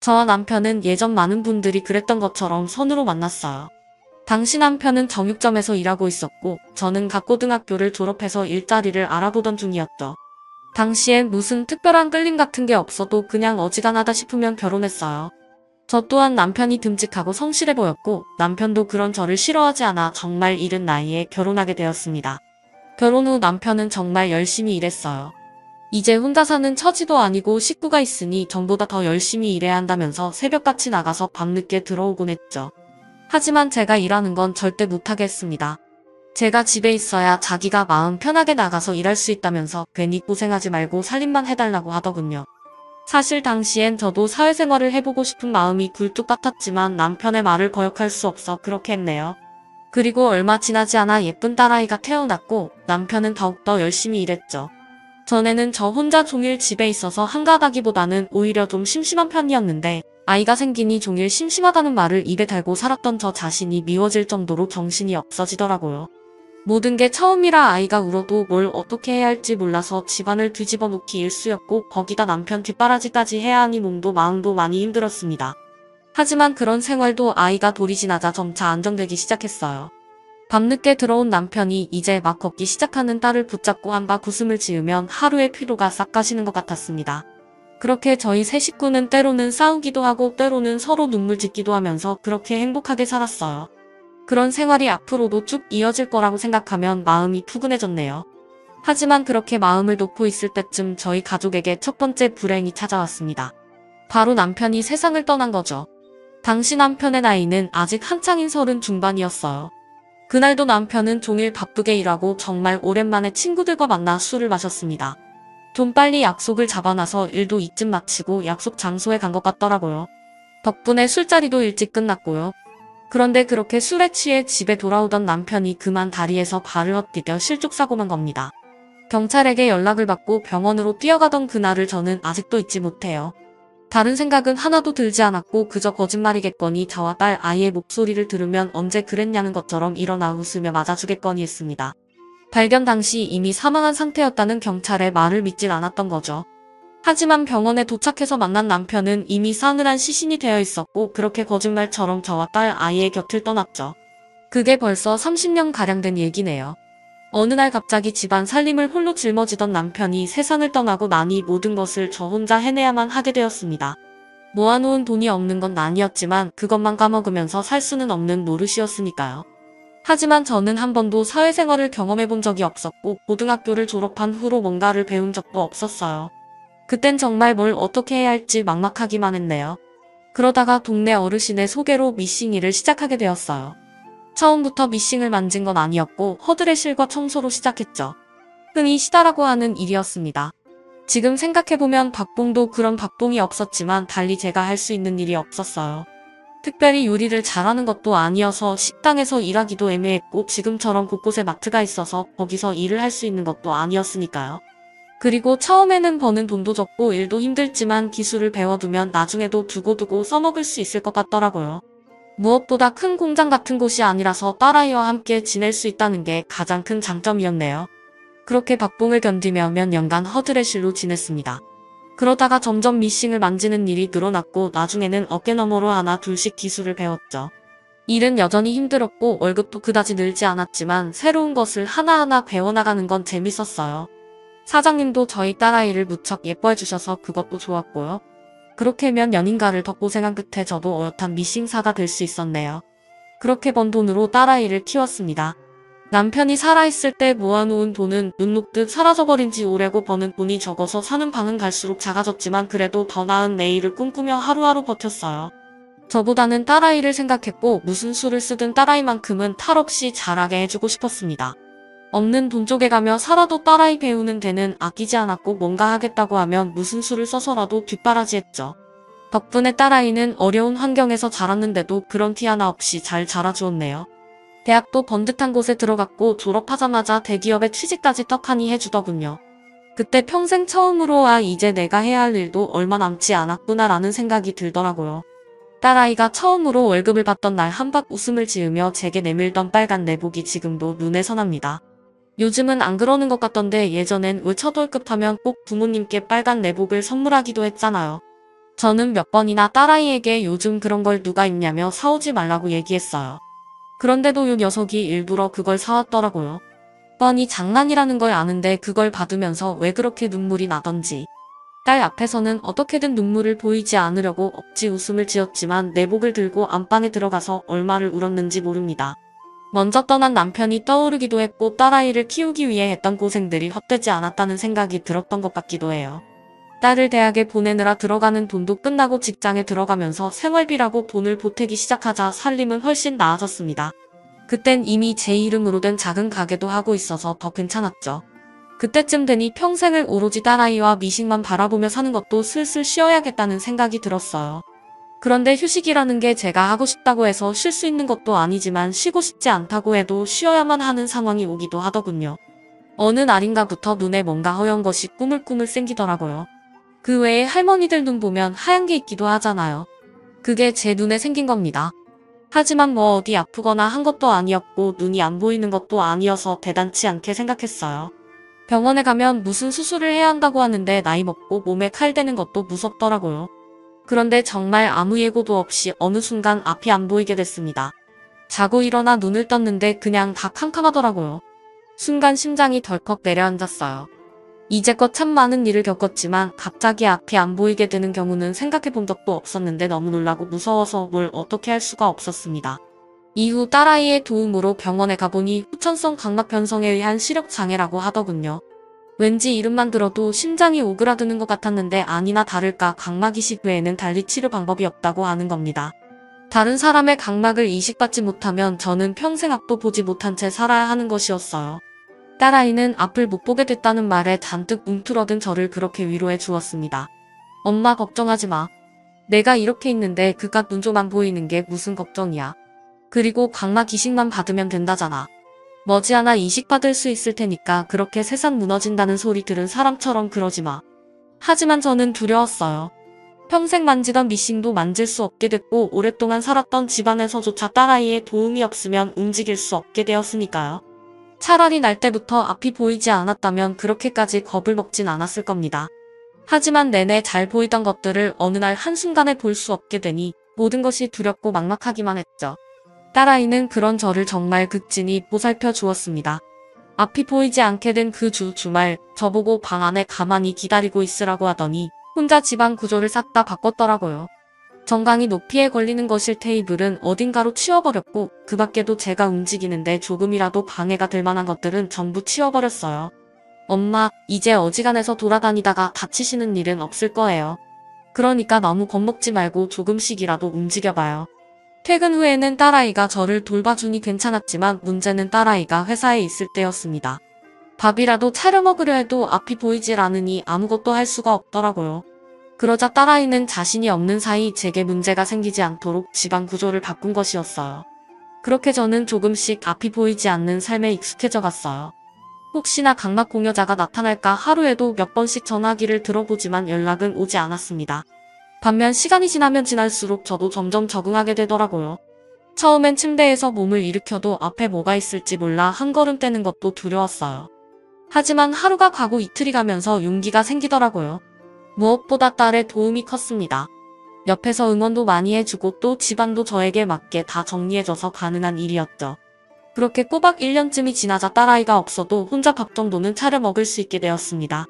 저와 남편은 예전 많은 분들이 그랬던 것처럼 선으로 만났어요. 당시 남편은 정육점에서 일하고 있었고 저는 각 고등학교를 졸업해서 일자리를 알아보던 중이었죠. 당시엔 무슨 특별한 끌림 같은 게 없어도 그냥 어지간하다 싶으면 결혼했어요. 저 또한 남편이 듬직하고 성실해 보였고 남편도 그런 저를 싫어하지 않아 정말 이른 나이에 결혼하게 되었습니다. 결혼 후 남편은 정말 열심히 일했어요. 이제 혼자 사는 처지도 아니고 식구가 있으니 전보다 더 열심히 일해야 한다면서 새벽같이 나가서 밤늦게 들어오곤 했죠. 하지만 제가 일하는 건 절대 못하게 했습니다. 제가 집에 있어야 자기가 마음 편하게 나가서 일할 수 있다면서 괜히 고생하지 말고 살림만 해달라고 하더군요. 사실 당시엔 저도 사회생활을 해보고 싶은 마음이 굴뚝 같았지만 남편의 말을 거역할 수 없어 그렇게 했네요. 그리고 얼마 지나지 않아 예쁜 딸아이가 태어났고 남편은 더욱더 열심히 일했죠. 전에는 저 혼자 종일 집에 있어서 한가하다기보다는 오히려 좀 심심한 편이었는데 아이가 생기니 종일 심심하다는 말을 입에 달고 살았던 저 자신이 미워질 정도로 정신이 없어지더라고요. 모든 게 처음이라 아이가 울어도 뭘 어떻게 해야 할지 몰라서 집안을 뒤집어 놓기 일쑤였고 거기다 남편 뒷바라지까지 해야 하니 몸도 마음도 많이 힘들었습니다. 하지만 그런 생활도 아이가 돌이 지나자 점차 안정되기 시작했어요. 밤늦게 들어온 남편이 이제 막 걷기 시작하는 딸을 붙잡고 한박 웃음을 지으면 하루의 피로가 싹 가시는 것 같았습니다. 그렇게 저희 세 식구는 때로는 싸우기도 하고 때로는 서로 눈물 짓기도 하면서 그렇게 행복하게 살았어요. 그런 생활이 앞으로도 쭉 이어질 거라고 생각하면 마음이 푸근해졌네요. 하지만 그렇게 마음을 놓고 있을 때쯤 저희 가족에게 첫 번째 불행이 찾아왔습니다. 바로 남편이 세상을 떠난 거죠. 당시 남편의 나이는 아직 한창인 30 중반이었어요. 그날도 남편은 종일 바쁘게 일하고 정말 오랜만에 친구들과 만나 술을 마셨습니다. 좀 빨리 약속을 잡아놔서 일도 이쯤 마치고 약속 장소에 간 것 같더라고요. 덕분에 술자리도 일찍 끝났고요. 그런데 그렇게 술에 취해 집에 돌아오던 남편이 그만 다리에서 발을 헛디뎌 실족사고만 겁니다. 경찰에게 연락을 받고 병원으로 뛰어가던 그날을 저는 아직도 잊지 못해요. 다른 생각은 하나도 들지 않았고 그저 거짓말이겠거니 저와 딸 아이의 목소리를 들으면 언제 그랬냐는 것처럼 일어나 웃으며 맞아주겠거니 했습니다. 발견 당시 이미 사망한 상태였다는 경찰의 말을 믿질 않았던 거죠. 하지만 병원에 도착해서 만난 남편은 이미 싸늘한 시신이 되어 있었고 그렇게 거짓말처럼 저와 딸 아이의 곁을 떠났죠. 그게 벌써 30년가량 된 얘기네요. 어느 날 갑자기 집안 살림을 홀로 짊어지던 남편이 세상을 떠나고 나니 모든 것을 저 혼자 해내야만 하게 되었습니다. 모아놓은 돈이 없는 건 아니었지만 그것만 까먹으면서 살 수는 없는 노릇이었으니까요. 하지만 저는 한 번도 사회생활을 경험해본 적이 없었고 고등학교를 졸업한 후로 뭔가를 배운 적도 없었어요. 그땐 정말 뭘 어떻게 해야 할지 막막하기만 했네요. 그러다가 동네 어르신의 소개로 미싱 일을 시작하게 되었어요. 처음부터 미싱을 만진 건 아니었고 허들의 실과 청소로 시작했죠. 흔히 시다라고 하는 일이었습니다. 지금 생각해보면 박봉도 그런 박봉이 없었지만 달리 제가 할 수 있는 일이 없었어요. 특별히 요리를 잘하는 것도 아니어서 식당에서 일하기도 애매했고 지금처럼 곳곳에 마트가 있어서 거기서 일을 할 수 있는 것도 아니었으니까요. 그리고 처음에는 버는 돈도 적고 일도 힘들지만 기술을 배워두면 나중에도 두고두고 써먹을 수 있을 것 같더라고요. 무엇보다 큰 공장 같은 곳이 아니라서 딸아이와 함께 지낼 수 있다는 게 가장 큰 장점이었네요. 그렇게 박봉을 견디며 몇 년간 허드렛일로 지냈습니다. 그러다가 점점 미싱을 만지는 일이 늘어났고 나중에는 어깨너머로 하나 둘씩 기술을 배웠죠. 일은 여전히 힘들었고 월급도 그다지 늘지 않았지만 새로운 것을 하나하나 배워나가는 건 재밌었어요. 사장님도 저희 딸아이를 무척 예뻐해 주셔서 그것도 좋았고요. 그렇게 몇 년인가를 더 고생한 끝에 저도 어엿한 미싱사가 될 수 있었네요. 그렇게 번 돈으로 딸아이를 키웠습니다. 남편이 살아있을 때 모아놓은 돈은 눈 녹듯 사라져버린 지 오래고 버는 돈이 적어서 사는 방은 갈수록 작아졌지만 그래도 더 나은 내일을 꿈꾸며 하루하루 버텼어요. 저보다는 딸아이를 생각했고 무슨 수를 쓰든 딸아이만큼은 탈없이 잘하게 해주고 싶었습니다. 없는 돈 쪼개가며 살아도 딸아이 배우는 데는 아끼지 않았고 뭔가 하겠다고 하면 무슨 수를 써서라도 뒷바라지했죠. 덕분에 딸아이는 어려운 환경에서 자랐는데도 그런 티 하나 없이 잘 자라주었네요. 대학도 번듯한 곳에 들어갔고 졸업하자마자 대기업에 취직까지 떡하니 해주더군요. 그때 평생 처음으로 이제 내가 해야 할 일도 얼마 남지 않았구나 라는 생각이 들더라고요. 딸아이가 처음으로 월급을 받던 날 한박 웃음을 지으며 제게 내밀던 빨간 내복이 지금도 눈에 선합니다. 요즘은 안 그러는 것 같던데 예전엔 왜 첫 월급 하면 꼭 부모님께 빨간 내복을 선물하기도 했잖아요. 저는 몇 번이나 딸아이에게 요즘 그런 걸 누가 입냐며 사오지 말라고 얘기했어요. 그런데도 요 녀석이 일부러 그걸 사왔더라고요. 뻔히 장난이라는 걸 아는데 그걸 받으면서 왜 그렇게 눈물이 나던지. 딸 앞에서는 어떻게든 눈물을 보이지 않으려고 억지 웃음을 지었지만 내복을 들고 안방에 들어가서 얼마를 울었는지 모릅니다. 먼저 떠난 남편이 떠오르기도 했고 딸아이를 키우기 위해 했던 고생들이 헛되지 않았다는 생각이 들었던 것 같기도 해요. 딸을 대학에 보내느라 들어가는 돈도 끝나고 직장에 들어가면서 생활비라고 돈을 보태기 시작하자 살림은 훨씬 나아졌습니다. 그땐 이미 제 이름으로 된 작은 가게도 하고 있어서 더 괜찮았죠. 그때쯤 되니 평생을 오로지 딸아이와 미식만 바라보며 사는 것도 슬슬 쉬어야겠다는 생각이 들었어요. 그런데 휴식이라는 게 제가 하고 싶다고 해서 쉴 수 있는 것도 아니지만 쉬고 싶지 않다고 해도 쉬어야만 하는 상황이 오기도 하더군요. 어느 날인가부터 눈에 뭔가 허연 것이 꾸물꾸물 생기더라고요. 그 외에 할머니들 눈 보면 하얀 게 있기도 하잖아요. 그게 제 눈에 생긴 겁니다. 하지만 뭐 어디 아프거나 한 것도 아니었고 눈이 안 보이는 것도 아니어서 대단치 않게 생각했어요. 병원에 가면 무슨 수술을 해야 한다고 하는데 나이 먹고 몸에 칼 대는 것도 무섭더라고요. 그런데 정말 아무 예고도 없이 어느 순간 앞이 안 보이게 됐습니다. 자고 일어나 눈을 떴는데 그냥 다 캄캄하더라고요. 순간 심장이 덜컥 내려앉았어요. 이제껏 참 많은 일을 겪었지만 갑자기 앞이 안 보이게 되는 경우는 생각해 본 적도 없었는데 너무 놀라고 무서워서 뭘 어떻게 할 수가 없었습니다. 이후 딸아이의 도움으로 병원에 가보니 후천성 각막 변성에 의한 시력장애라고 하더군요. 왠지 이름만 들어도 심장이 오그라드는 것 같았는데 아니나 다를까 각막 이식 외에는 달리 치료 방법이 없다고 하는 겁니다. 다른 사람의 각막을 이식받지 못하면 저는 평생 앞도 보지 못한 채 살아야 하는 것이었어요. 딸아이는 앞을 못 보게 됐다는 말에 잔뜩 뭉클어든 저를 그렇게 위로해 주었습니다. 엄마 걱정하지 마. 내가 이렇게 있는데 그깟 눈조만 보이는 게 무슨 걱정이야. 그리고 각막 이식만 받으면 된다잖아. 머지않아 이식받을 수 있을 테니까 그렇게 세상 무너진다는 소리 들은 사람처럼 그러지 마. 하지만 저는 두려웠어요. 평생 만지던 미싱도 만질 수 없게 됐고 오랫동안 살았던 집안에서조차 딸아이의 도움이 없으면 움직일 수 없게 되었으니까요. 차라리 날 때부터 앞이 보이지 않았다면 그렇게까지 겁을 먹진 않았을 겁니다. 하지만 내내 잘 보이던 것들을 어느 날 한순간에 볼 수 없게 되니 모든 것이 두렵고 막막하기만 했죠. 딸아이는 그런 저를 정말 극진히 보살펴 주었습니다. 앞이 보이지 않게 된 그 주말 저보고 방 안에 가만히 기다리고 있으라고 하더니 혼자 집안 구조를 싹 다 바꿨더라고요. 정강이 높이에 걸리는 거실 테이블은 어딘가로 치워버렸고 그 밖에도 제가 움직이는데 조금이라도 방해가 될 만한 것들은 전부 치워버렸어요. 엄마, 이제 어지간해서 돌아다니다가 다치시는 일은 없을 거예요. 그러니까 너무 겁먹지 말고 조금씩이라도 움직여봐요. 퇴근 후에는 딸아이가 저를 돌봐주니 괜찮았지만 문제는 딸아이가 회사에 있을 때였습니다. 밥이라도 차려 먹으려 해도 앞이 보이질 않으니 아무것도 할 수가 없더라고요. 그러자 딸아이는 자신이 없는 사이 제게 문제가 생기지 않도록 집안 구조를 바꾼 것이었어요. 그렇게 저는 조금씩 앞이 보이지 않는 삶에 익숙해져 갔어요. 혹시나 각막 공여자가 나타날까 하루에도 몇 번씩 전화기를 들어보지만 연락은 오지 않았습니다. 반면 시간이 지나면 지날수록 저도 점점 적응하게 되더라고요. 처음엔 침대에서 몸을 일으켜도 앞에 뭐가 있을지 몰라 한 걸음 떼는 것도 두려웠어요. 하지만 하루가 가고 이틀이 가면서 용기가 생기더라고요. 무엇보다 딸의 도움이 컸습니다. 옆에서 응원도 많이 해주고 또 집안도 저에게 맞게 다 정리해줘서 가능한 일이었죠. 그렇게 꼬박 1년쯤이 지나자 딸아이가 없어도 혼자 밥 정도는 차려 먹을 수 있게 되었습니다.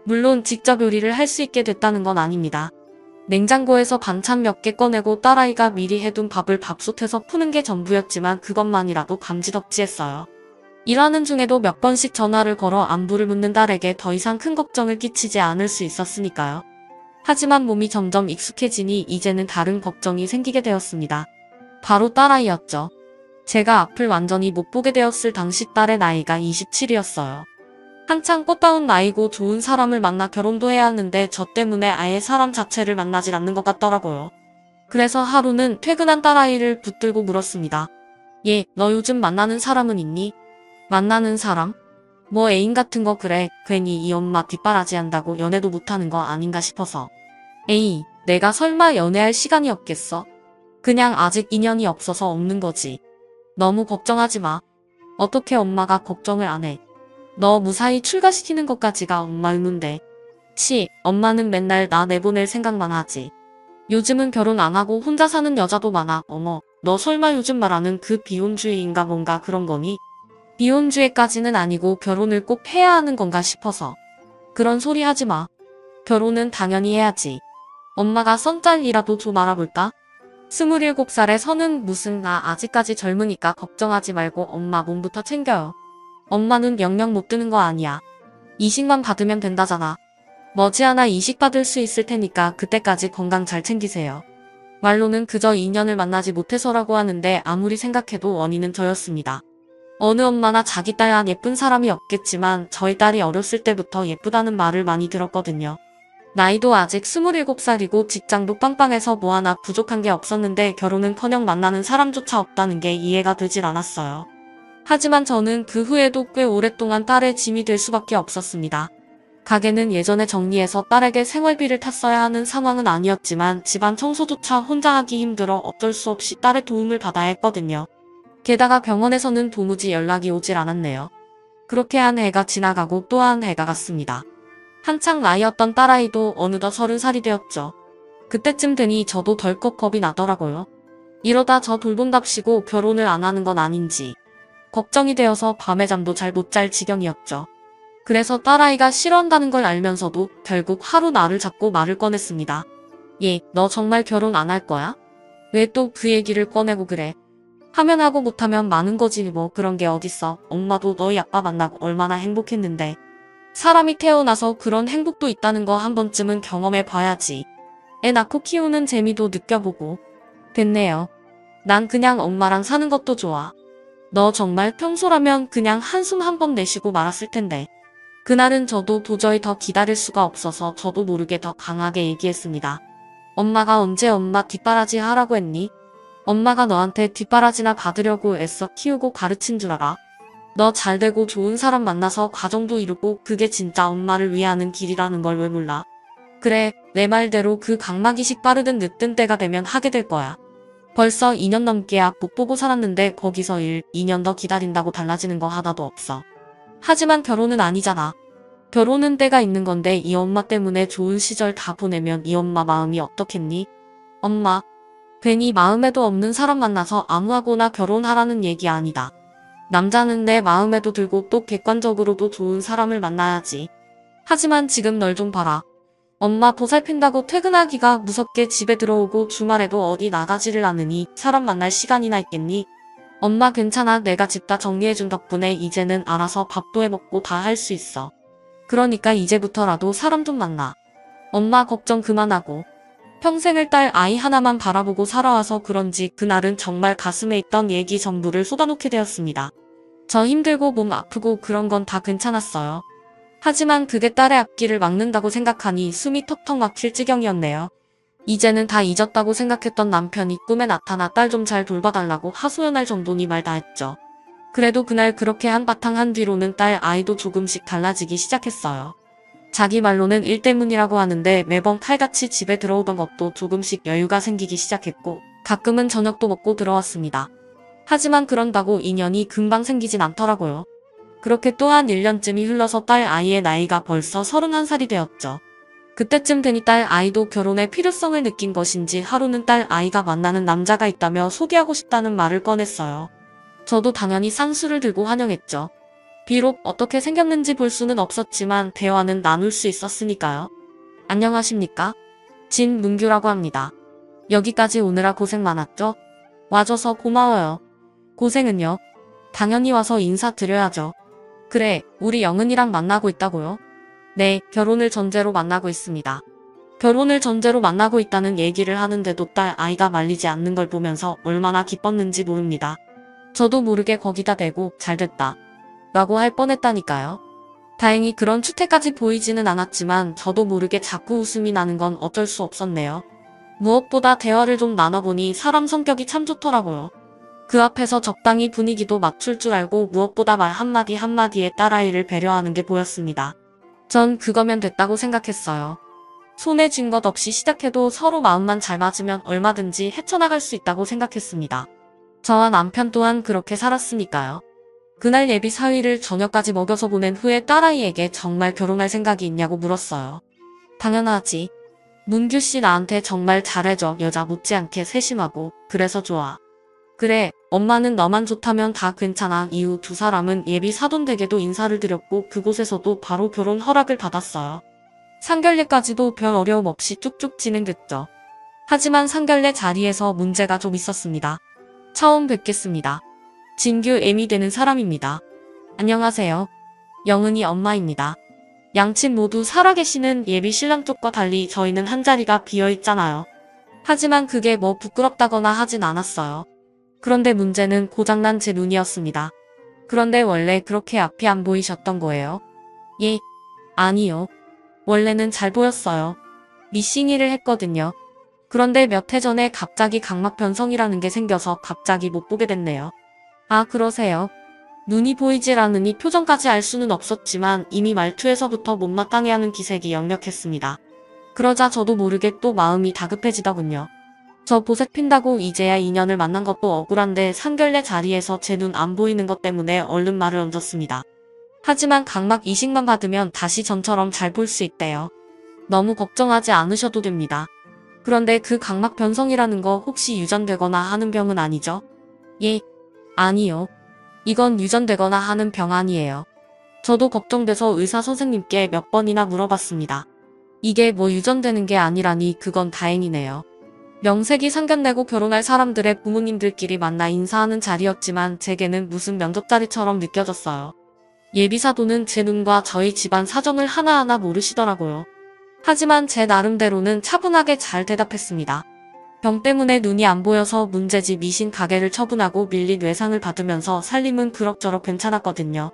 물론 직접 요리를 할 수 있게 됐다는 건 아닙니다. 냉장고에서 반찬 몇 개 꺼내고 딸아이가 미리 해둔 밥을 밥솥에서 푸는 게 전부였지만 그것만이라도 감지덕지했어요. 일하는 중에도 몇 번씩 전화를 걸어 안부를 묻는 딸에게 더 이상 큰 걱정을 끼치지 않을 수 있었으니까요. 하지만 몸이 점점 익숙해지니 이제는 다른 걱정이 생기게 되었습니다. 바로 딸아이였죠. 제가 앞을 완전히 못 보게 되었을 당시 딸의 나이가 27이었어요. 한창 꽃다운 나이고 좋은 사람을 만나 결혼도 해야 하는데 저 때문에 아예 사람 자체를 만나질 않는 것 같더라고요. 그래서 하루는 퇴근한 딸아이를 붙들고 물었습니다. 얘, 너 요즘 만나는 사람은 있니? 만나는 사람? 뭐 애인 같은 거 그래. 괜히 이 엄마 뒷바라지 한다고 연애도 못하는 거 아닌가 싶어서. 에이, 내가 설마 연애할 시간이 없겠어? 그냥 아직 인연이 없어서 없는 거지. 너무 걱정하지 마. 어떻게 엄마가 걱정을 안 해. 너 무사히 출가시키는 것까지가 엄마 의무인데. 치, 엄마는 맨날 나 내보낼 생각만 하지. 요즘은 결혼 안 하고 혼자 사는 여자도 많아. 어머, 너 설마 요즘 말하는 그 비혼주의인가 뭔가 그런 거니? 비혼주의까지는 아니고 결혼을 꼭 해야 하는 건가 싶어서. 그런 소리 하지 마. 결혼은 당연히 해야지. 엄마가 썬짤이라도 좀 알아볼까? 27살에 서는 무슨 나 아직까지 젊으니까 걱정하지 말고 엄마 몸부터 챙겨요. 엄마는 명령 못 드는 거 아니야. 이식만 받으면 된다잖아. 머지않아 이식 받을 수 있을 테니까 그때까지 건강 잘 챙기세요. 말로는 그저 인연을 만나지 못해서라고 하는데 아무리 생각해도 원인은 저였습니다. 어느 엄마나 자기 딸 예쁜 사람이 없겠지만 저희 딸이 어렸을 때부터 예쁘다는 말을 많이 들었거든요. 나이도 아직 27살이고 직장도 빵빵해서 뭐 하나 부족한 게 없었는데 결혼은커녕 만나는 사람조차 없다는 게 이해가 되질 않았어요. 하지만 저는 그 후에도 꽤 오랫동안 딸의 짐이 될 수밖에 없었습니다. 가게는 예전에 정리해서 딸에게 생활비를 탔어야 하는 상황은 아니었지만 집안 청소조차 혼자 하기 힘들어 어쩔 수 없이 딸의 도움을 받아야 했거든요. 게다가 병원에서는 도무지 연락이 오질 않았네요. 그렇게 한 해가 지나가고 또 한 해가 갔습니다. 한창 나이였던 딸아이도 어느덧 30살이 되었죠. 그때쯤 되니 저도 덜컥 겁이 나더라고요. 이러다 저 돌본답시고 결혼을 안 하는 건 아닌지 걱정이 되어서 밤에 잠도 잘 못 잘 지경이었죠. 그래서 딸아이가 싫어한다는 걸 알면서도 결국 하루 나를 잡고 말을 꺼냈습니다. 얘, 너 정말 결혼 안 할 거야? 왜 또 그 얘기를 꺼내고 그래? 하면 하고 못하면 많은 거지 뭐 그런 게 어딨어. 엄마도 너희 아빠 만나고 얼마나 행복했는데. 사람이 태어나서 그런 행복도 있다는 거 한 번쯤은 경험해 봐야지. 애 낳고 키우는 재미도 느껴보고. 됐네요. 난 그냥 엄마랑 사는 것도 좋아. 너 정말 평소라면 그냥 한숨 한 번 내쉬고 말았을 텐데. 그날은 저도 도저히 더 기다릴 수가 없어서 저도 모르게 더 강하게 얘기했습니다. 엄마가 언제 엄마 뒷바라지 하라고 했니? 엄마가 너한테 뒷바라지나 받으려고 애써 키우고 가르친 줄 알아? 너 잘되고 좋은 사람 만나서 가정도 이루고 그게 진짜 엄마를 위하는 길이라는 걸 왜 몰라? 그래, 내 말대로 그 각막이식 빠르든 늦든 때가 되면 하게 될 거야. 벌써 2년 넘게야 못 보고 살았는데 거기서 2년 더 기다린다고 달라지는 거 하나도 없어. 하지만 결혼은 아니잖아. 결혼은 때가 있는 건데 이 엄마 때문에 좋은 시절 다 보내면 이 엄마 마음이 어떻겠니? 엄마, 괜히 마음에도 없는 사람 만나서 아무하고나 결혼하라는 얘기 아니다. 남자는 내 마음에도 들고 또 객관적으로도 좋은 사람을 만나야지. 하지만 지금 널 좀 봐라. 엄마 보살핀다고 퇴근하기가 무섭게 집에 들어오고 주말에도 어디 나가지를 않으니 사람 만날 시간이나 있겠니? 엄마 괜찮아. 내가 집 다 정리해준 덕분에 이제는 알아서 밥도 해먹고 다 할 수 있어. 그러니까 이제부터라도 사람 좀 만나. 엄마 걱정 그만하고. 평생을 딸 아이 하나만 바라보고 살아와서 그런지 그날은 정말 가슴에 있던 얘기 전부를 쏟아놓게 되었습니다. 저 힘들고 몸 아프고 그런 건 다 괜찮았어요. 하지만 그게 딸의 앞길을 막는다고 생각하니 숨이 턱턱 막힐 지경이었네요. 이제는 다 잊었다고 생각했던 남편이 꿈에 나타나 딸 좀 잘 돌봐달라고 하소연할 정도니 말 다 했죠. 그래도 그날 그렇게 한바탕 한 뒤로는 딸 아이도 조금씩 달라지기 시작했어요. 자기 말로는 일 때문이라고 하는데 매번 칼같이 집에 들어오던 것도 조금씩 여유가 생기기 시작했고 가끔은 저녁도 먹고 들어왔습니다. 하지만 그런다고 인연이 금방 생기진 않더라고요. 그렇게 또한 1년쯤이 흘러서 딸 아이의 나이가 벌써 31살이 되었죠. 그때쯤 되니 딸 아이도 결혼의 필요성을 느낀 것인지 하루는 딸 아이가 만나는 남자가 있다며 소개하고 싶다는 말을 꺼냈어요. 저도 당연히 쌍수를 들고 환영했죠. 비록 어떻게 생겼는지 볼 수는 없었지만 대화는 나눌 수 있었으니까요. 안녕하십니까? 진문규라고 합니다. 여기까지 오느라 고생 많았죠? 와줘서 고마워요. 고생은요? 당연히 와서 인사드려야죠. 그래, 우리 영은이랑 만나고 있다고요? 네, 결혼을 전제로 만나고 있습니다. 결혼을 전제로 만나고 있다는 얘기를 하는데도 딸 아이가 말리지 않는 걸 보면서 얼마나 기뻤는지 모릅니다. 저도 모르게 거기다 대고 잘됐다 라고 할 뻔했다니까요. 다행히 그런 추태까지 보이지는 않았지만 저도 모르게 자꾸 웃음이 나는 건 어쩔 수 없었네요. 무엇보다 대화를 좀 나눠보니 사람 성격이 참 좋더라고요. 그 앞에서 적당히 분위기도 맞출 줄 알고 무엇보다 말 한마디 한마디에 딸아이를 배려하는 게 보였습니다. 전 그거면 됐다고 생각했어요. 손에 쥔 것 없이 시작해도 서로 마음만 잘 맞으면 얼마든지 헤쳐나갈 수 있다고 생각했습니다. 저와 남편 또한 그렇게 살았으니까요. 그날 예비 사위를 저녁까지 먹여서 보낸 후에 딸아이에게 정말 결혼할 생각이 있냐고 물었어요. 당연하지. 문규씨 나한테 정말 잘해줘. 여자 못지않게 세심하고. 그래서 좋아. 그래, 엄마는 너만 좋다면 다 괜찮아. 이후 두 사람은 예비 사돈댁에도 인사를 드렸고 그곳에서도 바로 결혼 허락을 받았어요. 상견례까지도 별 어려움 없이 쭉쭉 진행됐죠. 하지만 상견례 자리에서 문제가 좀 있었습니다. 처음 뵙겠습니다. 진규 애미 되는 사람입니다. 안녕하세요. 영은이 엄마입니다. 양친 모두 살아계시는 예비 신랑 쪽과 달리 저희는 한 자리가 비어있잖아요. 하지만 그게 뭐 부끄럽다거나 하진 않았어요. 그런데 문제는 고장난 제 눈이었습니다. 그런데 원래 그렇게 앞이 안 보이셨던 거예요? 예. 아니요. 원래는 잘 보였어요. 미싱이를 했거든요. 그런데 몇 해 전에 갑자기 각막 변성이라는 게 생겨서 갑자기 못 보게 됐네요. 아, 그러세요? 눈이 보이질 않으니 표정까지 알 수는 없었지만 이미 말투에서부터 못마땅해하는 기색이 역력했습니다. 그러자 저도 모르게 또 마음이 다급해지더군요. 저 보색 핀다고 이제야 인연을 만난 것도 억울한데 상견례 자리에서 제 눈 안 보이는 것 때문에 얼른 말을 얹었습니다. 하지만 각막 이식만 받으면 다시 전처럼 잘 볼 수 있대요. 너무 걱정하지 않으셔도 됩니다. 그런데 그 각막 변성이라는 거 혹시 유전되거나 하는 병은 아니죠? 예. 아니요. 이건 유전되거나 하는 병 아니에요. 저도 걱정돼서 의사 선생님께 몇 번이나 물어봤습니다. 이게 뭐 유전되는 게 아니라니 그건 다행이네요. 명색이 상견례고 결혼할 사람들의 부모님들끼리 만나 인사하는 자리였지만 제게는 무슨 면접자리처럼 느껴졌어요. 예비사도는 제 눈과 저희 집안 사정을 하나하나 모르시더라고요. 하지만 제 나름대로는 차분하게 잘 대답했습니다. 병 때문에 눈이 안 보여서 문제지 미신 가게를 처분하고 밀린 외상을 받으면서 살림은 그럭저럭 괜찮았거든요.